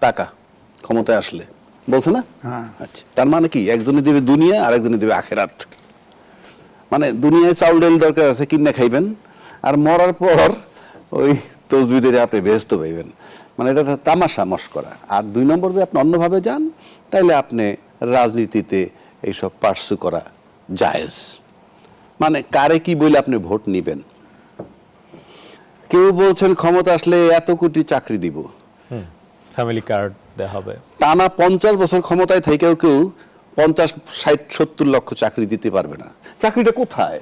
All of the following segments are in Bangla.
টাকা ক্ষমতায় আসলে, বলছে না? হ্যাঁ। আচ্ছা, তার মানে কি একজনে দেবে দুনিয়া আর একজনে দেবে আখেরাত। মানে দুনিয়ায় চাউল ডাল দরকার আছে, কিনে খাইবেন, আর মরার পর ওই তসবিদের আপনি বেহেশত পাইবেন। মানে এটা তামাশা মস্করা। আর 2 নম্বর যদি আপনি অন্যভাবে যান, তাহলে আপনি রাজনীতিতে এইসব পার্সু করা জায়েজ। মানে কারে কি বলে আপনি ভোট নিবেন। কেউ বলছেন ক্ষমতা আসলে এত কোটি চাকরি দিব, ফ্যামিলি কার্ড দেওয়া হবে। টানা 50 বছর ক্ষমতায় থেকেও কেউ 50, 60, 70 লক্ষ চাকরি দিতে পারবে না। চাকরিটা কোথায়?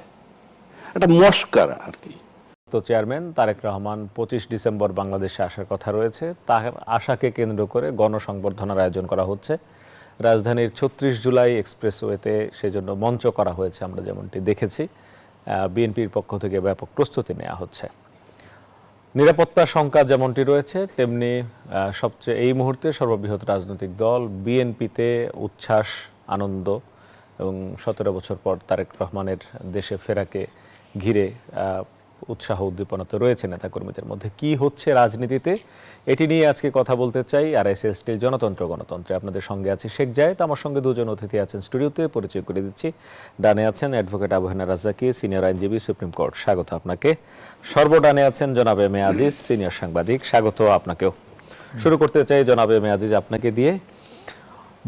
একটা মস্করা আর কি। তো চেয়ারম্যান তারেক রহমান 25 ডিসেম্বর বাংলাদেশে আসার কথা রয়েছে। তার আশাকে কেন্দ্র করে গণসংবর্ধনার আয়োজন করা হচ্ছে। রাজধানীর 36 জুলাই এক্সপ্রেসওয়েতে সেজন্য মঞ্চ করা হয়েছে, আমরা যেমনটি দেখেছি। বিএনপির পক্ষ থেকে ব্যাপক প্রস্তুতি নেওয়া হচ্ছে। নিরাপত্তা শঙ্কা যেমনটি রয়েছে, তেমনি সবচেয়ে এই মুহূর্তে সর্ববৃহৎ রাজনৈতিক দল বিএনপিতে উচ্ছ্বাস, আনন্দ এবং 17 বছর পর তারেক রহমানের দেশে ফেরাকে ঘিরে উৎসাহ উদ্দীপনা তো রয়েছে নেতাকর্মীদের মধ্যে। কি হচ্ছে রাজনীতিতে, এটি নিয়ে আজকে কথা বলতে চাই। RSS টির জনতন্ত্র গণতন্ত্রে আপনাদের সঙ্গে আছে শেখ জায়েদ, আমার সঙ্গে দুজন অতিথি আছেন স্টুডিওতে, পরিচয় করে দিচ্ছি। ডানে আছেন অ্যাডভোকেট আবু হেনা রাজ্জাকী, সিনিয়র আইনজীবী, সুপ্রিম কোর্ট, স্বাগত আপনাকে। সর্বডানে আছেন জনাব এম এ আজিজ, সিনিয়র সাংবাদিক, স্বাগত আপনাকেও। শুরু করতে চাই জনাব এম এ আজিজ আপনাকে দিয়ে।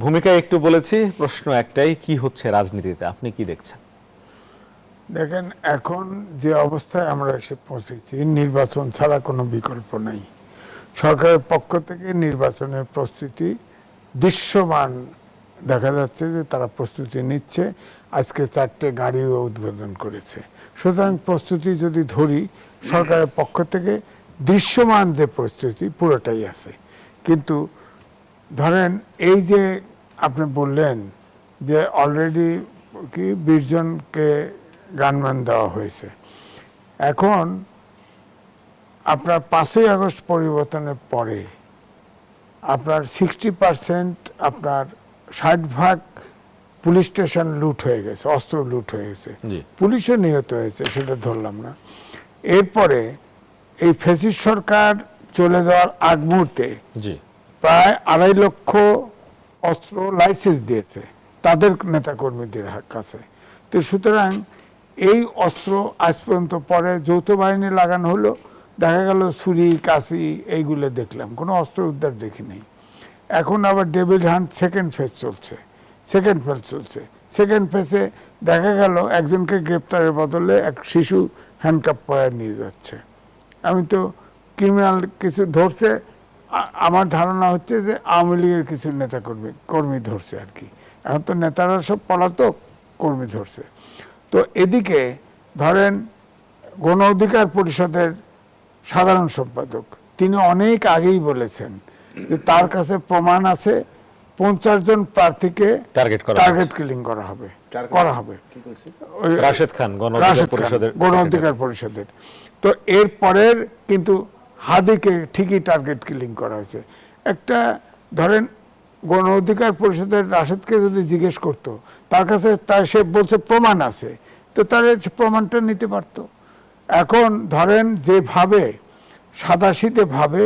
ভূমিকায় একটু বলেছি, প্রশ্ন একটাই, কি হচ্ছে রাজনীতিতে, আপনি কি দেখছেন? দেখেন, এখন যে অবস্থায় আমরা এসে পৌঁছেছি, নির্বাচন ছাড়া কোনো বিকল্প নাই। সরকারের পক্ষ থেকে নির্বাচনের প্রস্তুতি দৃশ্যমান দেখা যাচ্ছে যে তারা প্রস্তুতি নিচ্ছে। আজকে 4টে গাড়িও উদ্বোধন করেছে। সুতরাং প্রস্তুতি যদি ধরি, সরকারের পক্ষ থেকে দৃশ্যমান যে প্রস্তুতি পুরোটাই আছে। কিন্তু ধরেন এই যে আপনি বললেন যে অলরেডি কি 20 জনকে গানম্যান দেওয়া হয়েছে। এখন আপনার 5ই আগস্ট পরিবর্তনের পরে আপনার 60% আপনার 60% পুলিশ স্টেশন লুট হয়ে গেছে, অস্ত্র লুট হয়ে গেছে, পুলিশও নিহত হয়েছে, সেটা ধরলাম না। এরপরে এই ফ্যাসিস্ট সরকার চলে যাওয়ার আগ মুহূর্তে প্রায় 2.5 লক্ষ অস্ত্র লাইসেন্স দিয়েছে তাদের নেতাকর্মীদের কাছে। তো সুতরাং এই অস্ত্র আজ পর্যন্ত পরে যৌথ বাহিনী লাগানো হলো, দেখা গেল ছুরি, কাঁচি এইগুলো দেখলাম, কোনো অস্ত্র উদ্ধার দেখি নেই। এখন আবার ডেভিড হান্ট সেকেন্ড ফেজ চলছে। সেকেন্ড ফেজে দেখা গেল একজনকে গ্রেপ্তারের বদলে এক শিশু হ্যান্ডকাপ পরে নিয়ে যাচ্ছে। আমি তো ক্রিমিনাল কিছু ধরছে, আমার ধারণা হচ্ছে যে আওয়ামী লীগের কিছু কর্মী ধরছে আর কি। এখন তো নেতারা সব পলাতক, কর্মী ধরছে। তো এদিকে ধরেন গণ অধিকার পরিষদের সাধারণ সম্পাদক তিনি অনেক আগেই বলেছেন যে তার কাছে প্রমাণ আছে 50 জন প্রার্থীকে টার্গেট কিলিং করা হবে। রাশেদ খান, গণ অধিকার পরিষদের। তো এর পরের কিন্তু হাদিকে ঠিকই টার্গেট কিলিং করা হয়েছে। একটা ধরেন গণ অধিকার পরিষদের রাশেদকে যদি জিজ্ঞেস করতো, তার কাছে সে বলছে প্রমাণ আছে, তো তার প্রমাণটা নিতে পারতো। এখন ধরেন যেভাবে সাদাসিধে ভাবে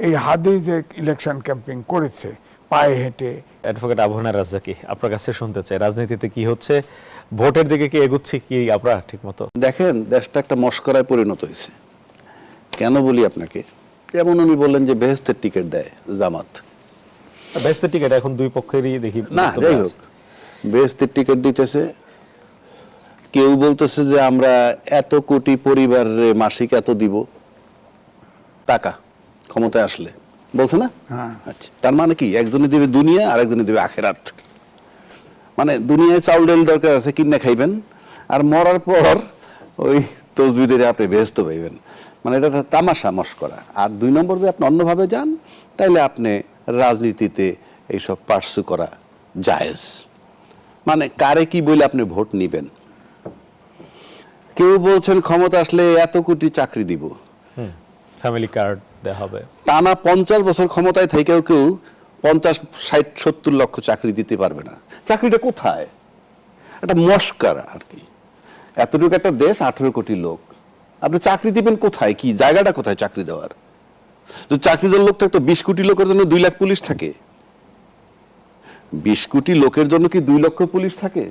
এই হাদি যে ইলেকশন ক্যাম্পেইন করেছে পায়ে হেঁটে। অ্যাডভোকেট আবু হেনা রাজ্জাকী, আপনার কাছে শুনতে চাই, রাজনীতিতে কি হচ্ছে, ভোটের দিকে কি এগুচ্ছে কি আমরা ঠিক মতো? দেখেন, দেশটা একটা মস্করায় পরিণত হয়েছে। কেন বলি আপনাকে, যেমন উনি বললেন যে বেহেশতের টিকিট দেয় জামাত। বেহেশতের টিকিট এখন দুই পক্ষেরই দেখি না, যাই হোক, বেহেশতের টিকিট দিতেছে। কেউ বলতেছে যে আমরা এত কোটি পরিবারে মাসিক এত দিব টাকা ক্ষমতায় আসলে, বলছে না? আচ্ছা, তার মানে কি একজনে দেবে দুনিয়া আর একজনে দেবে আখেরাত। মানে দুনিয়ায় চাউল ডাল দরকার আছে, কিনে খাইবেন, আর মরার পর ওই তসবিদের আপনি বেহেশত পাইবেন। মানে এটা তামাশা মস্করা। আর 2 নম্বর যদি আপনি অন্যভাবে যান, তাহলে আপনি রাজনীতিতে এইসব পার্সু করা জায়েজ। মানে কারে কি বলে আপনি ভোট নিবেন। কেউ বলছেন ক্ষমতা আসলে এত কোটি চাকরি দিব, ফ্যামিলি কার্ড দেওয়া হবে। টানা 50 বছর ক্ষমতায় থেকেও কেউ 50, 60, 70 লক্ষ চাকরি দিতে পারবে না। চাকরিটা কোথায়? একটা মস্করা আর কি। এতটুকু একটা দেশ, 18 কোটি লোক, আপনি চাকরি দিবেন কোথায়? কি জায়গাটা কোথায় চাকরি দেওয়ার? তো চাকরি দেওয়ার লোক থাকতো 20 কোটি লোকের জন্য 2 লাখ পুলিশ থাকে? 20 কোটি লোকের জন্য কি 2 লক্ষ পুলিশ থাকে?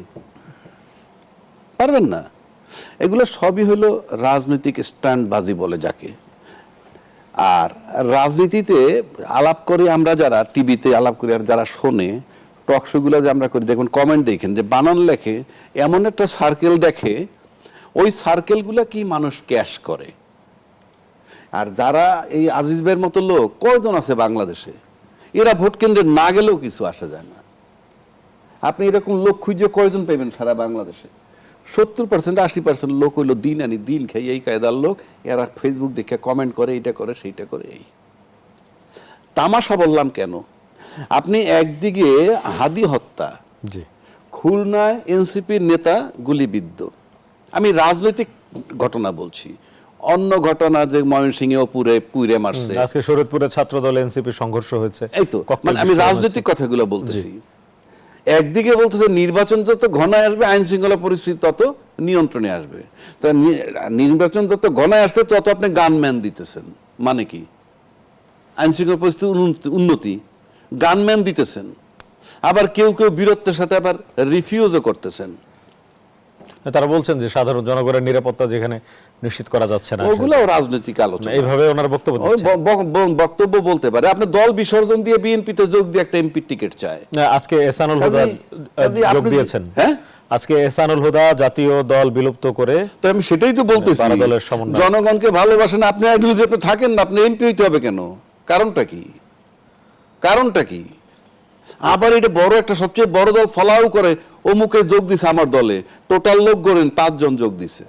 পারবেন না। এগুলো সবই হলো রাজনৈতিক স্ট্যান্ডবাজি বলে যাকে। আর রাজনীতিতে আলাপ করি আমরা, যারা টিভিতে আলাপ করি আর যারা শোনে টকশোগুলো যে আমরা করি, দেখুন কমেন্ট দেখেন যে বানান লেখে এমন একটা সার্কেল দেখে, ওই সার্কেলগুলো কি মানুষ ক্যাশ করে। আর যারা এই আজিজ ভাইয়ের মতো লোক কয়জন আছে বাংলাদেশে, এরা ভোট কেন্দ্রে না গেলেও কিছু আসা যায় না। আপনি এরকম লোক খুঁজে কয়জন পাইবেন সারা বাংলাদেশে? 70% 80% লোক হইলো দিন আনি দিন খাই এই কায়দার লোক। এরা ফেসবুক দেখে কমেন্ট করে, এইটা করে সেইটা করে। এই তামাশা বললাম কেন, আপনি একদিকে হাদি হত্যা, জি, খুলনায় এনসিপির নেতা গুলিবিদ্ধ, আমি রাজনৈতিক ঘটনা বলছি, অন্য ঘটনা যে ময়মনসিংহেও পুরে মারছে, আজকে শরীয়তপুরে ছাত্রদল এনসিপি সংঘর্ষ হয়েছে, এই তো মানে আমি রাজনৈতিক কথাগুলো বলতেছি। একদিকে বলতেছে নির্বাচন যত ঘনায় আসবে আইন শৃঙ্খলা পরিস্থিতি তত নিয়ন্ত্রণে আসবে। তো নির্বাচন যত ঘনায় আসছে তত আপনি গানম্যান দিতেছেন, মানে কি আইন শৃঙ্খলা পরিস্থিতি উন্নতি, গানম্যান দিতেছেন। আবার কেউ কেউ বীরত্বের সাথে আবার রিফিউজও করতেছেন। তারা বলছেন যে সাধারণ জনগণের নিরাপত্তা যেখানে নিশ্চিত করা যাচ্ছে না, ওগুলোও রাজনৈতিক আলোচনা। এইভাবে ওনার বক্তব্য ওই দিচ্ছেন। বক্তব্য বলতে পারে, আপনি দল বিসর্জন দিয়ে বিএনপিতে যোগ দিয়ে একটা এমপি টিকিট চায়। আজকে এহসানুল হুদা যোগ দিয়েছেন। হ্যাঁ, আজকে এহসানুল হুদা জাতীয় দল বিলুপ্ত করে, তো আমি সেটাই তো বলতেছি, বারো দলের সমন্বয়। জনগণকে ভালোবাসেন আপনি, আইডিওলজি আপনি থাকেন না, আপনি এমপি হইতে হবে কেন? কারণটা কি? কারণটা কি? আবার এটা বড় একটা সবচেয়ে বড় দল ফলাও করে অমুকে যোগ দিছে আমার দলে, টোটাল লোক গড়েন 5 জন যোগ দিছে,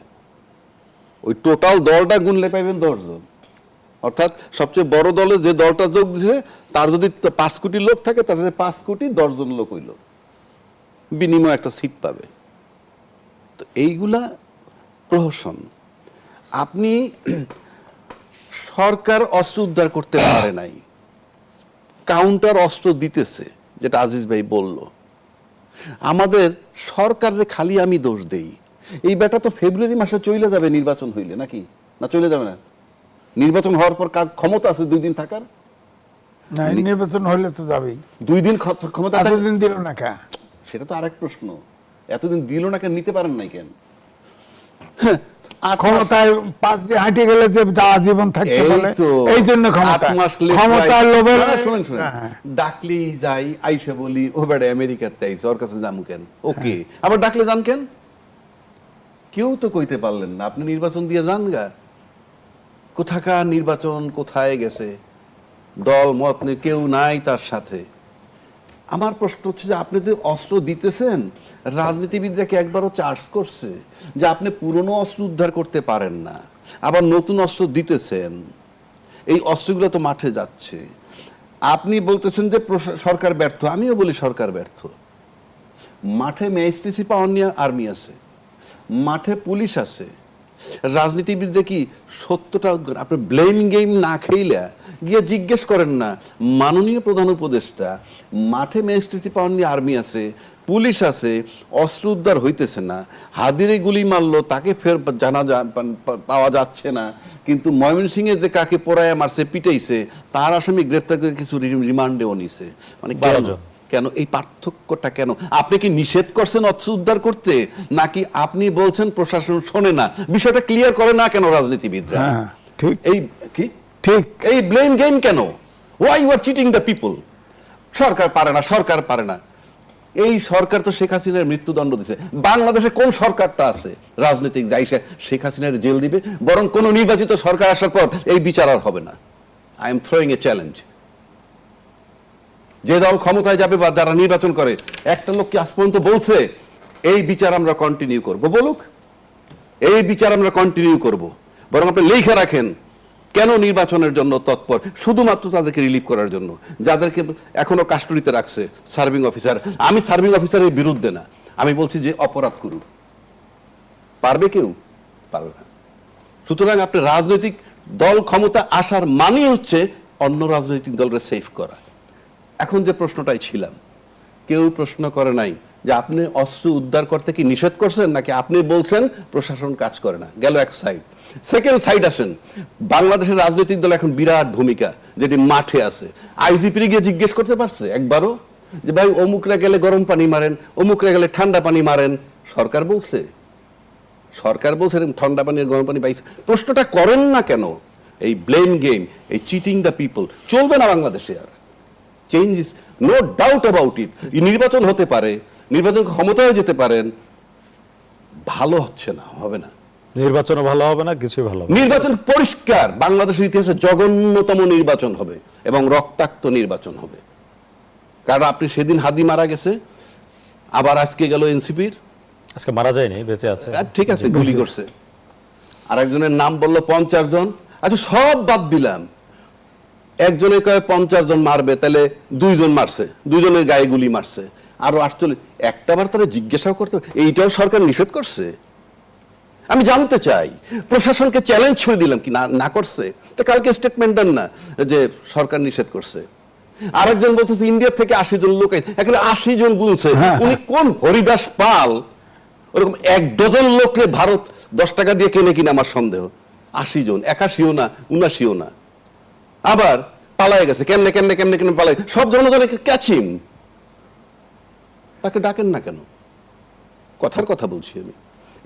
ওই টোটাল দলটা গুনলে পাইবেন 10 জন। অর্থাৎ সবচেয়ে বড় দলে যে দলটা যোগ দিছে তার যদি 5 কোটি লোক থাকে, তার সাথে 5 কোটি 10 জন লোক হইল, বিনিময়ে একটা সিট পাবে। তো এইগুলা প্রহসন। আপনি সরকার অস্ত্র উদ্ধার করতে পারে নাই, কাউন্টার অস্ত্র দিতেছে, যেটা আজিজ ভাই বলল। আমাদের সরকারের খালি আমি দোষ দেই, এই বেটা তো ফেব্রুয়ারি মাসে চলে যাবে নির্বাচন হইলে, নাকি না চলে যাবে না? নির্বাচন হওয়ার পর ক্ষমতা আছে 2 দিন থাকার। না, নির্বাচন হলে তো যাবেই। 2 দিন ক্ষমতা এতদিন দিল না কে? সেটা তো আরেক প্রশ্ন, এতদিন দিল না কেন, নিতে পারেন নাই কেন? ক্ষমতায় 5 দিয়ে হাঁটে গেলে যে আজীবন থাকতে বলে, এই জন্য ক্ষমতার লোভে। শুনেন, ডাকলেই যাই, আইসা বলি ও বেড়ে আমেরিকাতে আইসে, ওর কাছে যামু কেন? ওকে, আবার ডাকলে যান কেন? কেউ তো কইতে পারলেন না, আপনি নির্বাচন দিয়ে যান গা। কোথাকার নির্বাচন, কোথায় গেছে? দল মত নেই, কেউ নাই তার সাথে। আমার প্রশ্ন হচ্ছে যে আপনি যে অস্ত্র দিতেছেন, রাজনীতিবিদরা কি একবারও চার্জ করছে যে আপনি পুরনো অস্ত্র উদ্ধার করতে পারেন না, আবার নতুন অস্ত্র দিতেছেন? এই অস্ত্রগুলো তো মাঠে যাচ্ছে। আপনি বলতেছেন যে সরকার ব্যর্থ, আমিও বলি সরকার ব্যর্থ। মাঠে ম্যাজিস্ট্রেসি পাওয়ার নিয়ে আর্মি আছে, মাঠে পুলিশ আছে। রাজনীতিবিদরা কি সত্যটা, আপনি ব্লেম গেম না খেইলা গিয়ে জিজ্ঞেস করেন না মাননীয় প্রধান উপদেষ্টা, মাঠে ম্যাজিস্ট্রেসি পাওয়ার নিয়ে আর্মি আছে, পুলিশ আছে, অস্ত্র উদ্ধার হইতেছে না, হাদিরে গুলি মারলো তাকে ফের পাওয়া যাচ্ছে না, কিন্তু ময়মনসিংহে যে কাকে পোড়ায় মারছে, পিটাইছে, তার আসামি গ্রেফতার করে কিছু রিমান্ডেও নিছে। মানে কেন এই পার্থক্যটা কেন? আপনি কি নিষেধ করছেন অস্ত্র উদ্ধার করতে, নাকি আপনি বলছেন প্রশাসন শোনে না? বিষয়টা ক্লিয়ার করে না কেন রাজনীতিবিদরা? ঠিক, এই কি ঠিক, এই ব্লেম গেম কেন? Why you are cheating the people? সরকার পারে না, সরকার পারে না। এই সরকার তো শেখ হাসিনার মৃত্যুদণ্ড দিছে। বাংলাদেশে কোন সরকারটা আছে রাজনৈতিক যাইছে শেখ হাসিনার জেল দিবে? বরং কোন নির্বাচিত সরকার আসার পর এই বিচার আর হবে না। I am throwing A challenge. যে দল ক্ষমতায় যাবে বা যারা নির্বাচন করে, একটা লোক কি আজ পর্যন্ত বলছে এই বিচার আমরা কন্টিনিউ করব? বলুক, এই বিচার আমরা কন্টিনিউ করব। বরং আপনি লিখে রাখেন কেন নির্বাচনের জন্য তৎপর, শুধুমাত্র তাদেরকে রিলিফ করার জন্য, যাদেরকে এখনো কাস্টডিতে রাখছে সার্ভিং অফিসার। আমি সার্ভিং অফিসারের বিরুদ্ধে না, আমি বলছি যে অপরাধ করুক। পারবে কেউ? পারবে না। সুতরাং আপনি রাজনৈতিক দল ক্ষমতা আসার মানে হচ্ছে অন্য রাজনৈতিক দলকে সেফ করা। এখন যে প্রশ্নটাই ছিলাম, কেউ প্রশ্ন করে নাই যে আপনি অস্ত্র উদ্ধার করতে কি নিষেধ করছেন, নাকি আপনি বলছেন প্রশাসন কাজ করে না? গেল এক সাইড। সেকেন্ড সাইড আসেন, বাংলাদেশের রাজনৈতিক দল এখন বিরাট ভূমিকা, যেটি মাঠে আছে। আইজিপি গিয়ে জিজ্ঞেস করতে পারছে একবারও যে ভাই অমুকরা গেলে গরম পানি মারেন, অমুকরা গেলে ঠান্ডা পানি মারেন? সরকার বলছে? সরকার বলছে ঠান্ডা পানি আর গরম পানি পাইছে? প্রশ্নটা করেন না কেন? এই ব্লেম গেম, এই চিটিং দ্য পিপল চলবে না বাংলাদেশে আর। Change is no doubt about it. নির্বাচন হতে পারে, নির্বাচন ক্ষমতায় যেতে পারেন, ভালো হচ্ছে না, হবে না। নির্বাচনও ভালো হবে না, কিছুই ভালো হবে না। নির্বাচন পরিষ্কার, বাংলাদেশের ইতিহাসে জঘন্যতম নির্বাচন হবে এবং রক্তাক্ত নির্বাচন হবে। কারণ আপনি সেদিন হাদি মারা গেছে, আবার আজকে গেল এনসিপির, আজকে মারা যায়নি, বেঁচে আছে। ঠিক আছে, গুলি করছে। আর একজনের নাম বললো 50 জন। আচ্ছা সব বাদ দিলাম, একজনে কয় 50 জন মারবে, তাহলে 2 জন মারছে, 2 জনের গায়ে গুলি মারছে, আরো 48। একটাবার তারা জিজ্ঞাসাও করতে, এইটাও সরকার নিষেধ করছে? আমি জানতে চাই, প্রশাসনকে চ্যালেঞ্জ ছুড়ে দিলাম কি না করছে? তো কালকে স্টেটমেন্ট দেন না যে সরকার নিষেধ করছে। আরেকজন বলতেছে ইন্ডিয়া থেকে 80 জন লোক, এখানে 80 জন গুনছে। উনি কোন হরিদাস পাল? ওরকম 1 ডজন লোককে ভারত 10 টাকা দিয়ে কেনে কিনা আমার সন্দেহ। 80 জন, 81ও না, 79ও না। আবার পালায় গেছে, কেমনে কেমনে কেমনে কেমনে পালায়, সব জনগণকে ক্যাচিং। তাকে ডাকেন না কেন? কথার কথা বলছি আমি।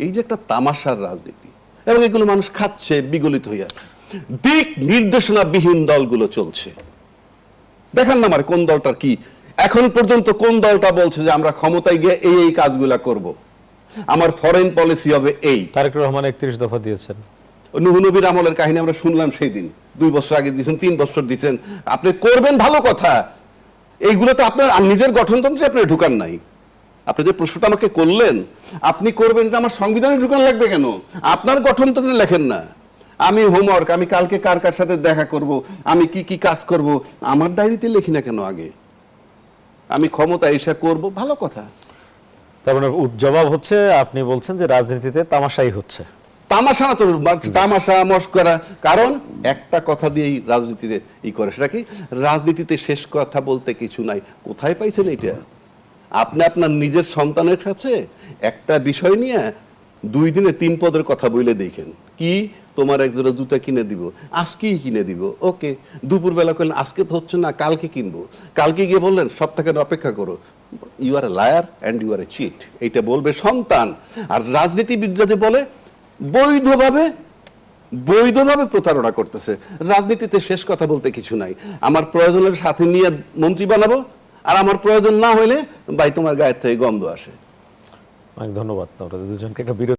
এই যে একটা তামাশার রাজনীতি, এবং এগুলো মানুষ খাচ্ছে বিগলিত হইয়া। দিক নির্দেশনাবিহীন দলগুলো চলছে। দেখেন না আমার কোন দলটার কি এখন পর্যন্ত, কোন দলটা বলছে যে আমরা ক্ষমতায় গিয়ে এই এই কাজগুলা করব, আমার ফরেন পলিসি হবে এই। তারেক রহমান 31 দফা দিয়েছেন। নূহ নবীর আমলের কাহিনী আমরা শুনলাম সেই দিন, 2 বছর আগে দিয়েছেন, 3 বছর দিয়েছেন। আপনি করবেন ভালো কথা, এইগুলো তো আপনার নিজের গঠনতন্ত্রে আপনি ঢুকান নাই। আপনি যে প্রশ্নটা আমাকে করলেন, আপনি করবেন এটা আমার সংবিধানে ঢুকান লাগবে কেন? আপনার গঠনতন্ত্রে লেখেন না। আমি হোমওয়ার্ক, আমি কালকে কার কার সাথে দেখা করব, আমি কি কি কাজ করব, আমার ডায়েরিতে লিখি না কেন আগে? আমি ক্ষমতা এসে করব, ভালো কথা। তার মানে জবাব হচ্ছে, আপনি বলছেন যে রাজনীতিতে তামাশাই হচ্ছে। তামাশা না তো, তামাশা মস্করা। কারণ একটা কথা দিয়েই রাজনীতিতে করে, সেটা কি? রাজনীতিতে শেষ কথা বলতে কিছু নাই। কোথায় পাইছেন এটা? আপনি আপনার নিজের সন্তানের কাছে একটা বিষয় নিয়ে 2 দিনে 3 পদের কথা বলে দেখেন, কি তোমার একজোড়া জুতা কিনে দিব, আজকেই কিনে দিব। ওকে, দুপুরবেলা করলেন আজকে তো হচ্ছে না, কালকে কিনবো। কালকে গিয়ে বললেন সপ্তাহের অপেক্ষা করো। You are a liar and you are a cheat, এইটা বলবে সন্তান। আর রাজনীতিবিদরা যে বলে বৈধভাবে প্রতারণা করতেছে। রাজনীতিতে শেষ কথা বলতে কিছু নাই। আমার প্রয়োজনের সাথে নিয়ে মন্ত্রী বানাবো, আর আমার প্রয়োজন না হইলে ভাই তোমার গায়ের থেকে গন্ধ আসে। অনেক ধন্যবাদ আপনাদের দুজনকে। একটা বিরতি।